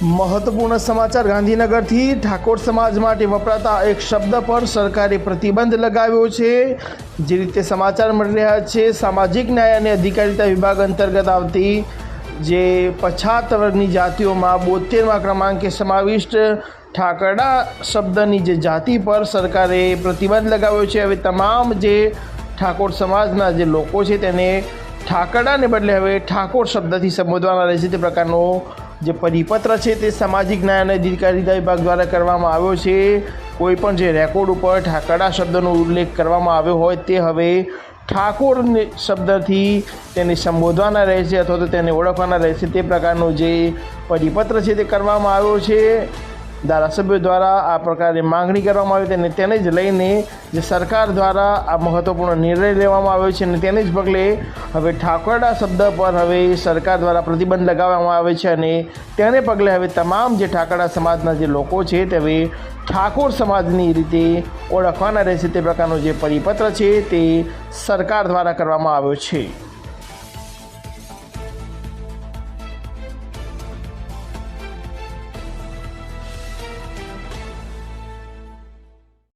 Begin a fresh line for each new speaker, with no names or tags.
મહત્વપૂર્ણ સમાચાર ગાંધીનગરથી ઠાકોર સમાજ માટે વપરાતા એક શબ્દ પર સરકારે પ્રતિબંધ લગાવ્યો છે। જે રીતે સમાચાર મળી રહ્યા છે, સામાજિક ન્યાય અને અધિકારિતા વિભાગ અંતર્ગત આવતી જે પછાત વર્ગની જાતિઓમાં 72મા ક્રમાંકે સમાવિષ્ટ ઠાકરડા શબ્દની જે જાતિ પર સરકારે પ્રતિબંધ લગાવ્યો છે। હવે તમામ જે ઠાકોર સમાજના જે લોકો છે તેને ઠાકરડાને બદલે હવે ઠાકોર શબ્દથી સંબોધવાના રહેશે। તે પ્રકારનો જે પરિપત્ર છે તે સામાજિક ન્યાય અને અધિકારિતા વિભાગ દ્વારા કરવામાં આવ્યો છે। કોઈ પણ જે રેકોર્ડ ઉપર ઠાકરડા શબ્દનો ઉલ્લેખ કરવામાં આવ્યો હોય તે હવે ઠાકોર શબ્દથી તેને સંબોધવાના રહેશે અથવા તો તેને ઓળખવાના રહેશે। તે પ્રકારનો જે પરિપત્ર છે તે કરવામાં આવ્યો છે। ધારાસભ્યો દ્વારા આ પ્રકારે માંગણી કરવામાં આવી અને તેને જ લઈને જે સરકાર દ્વારા આ મહત્ત્વપૂર્ણ નિર્ણય લેવામાં આવ્યો છે અને તેને જ પગલે હવે ઠાકરડા શબ્દ પર હવે સરકાર દ્વારા પ્રતિબંધ લગાવવામાં આવે છે અને તેને પગલે હવે તમામ જે ઠાકરડા સમાજના જે લોકો છે તે હવે ઠાકોર સમાજની રીતે ઓળખવાના રહેશે। તે પ્રકારનો જે પરિપત્ર છે તે સરકાર દ્વારા કરવામાં આવ્યો છે।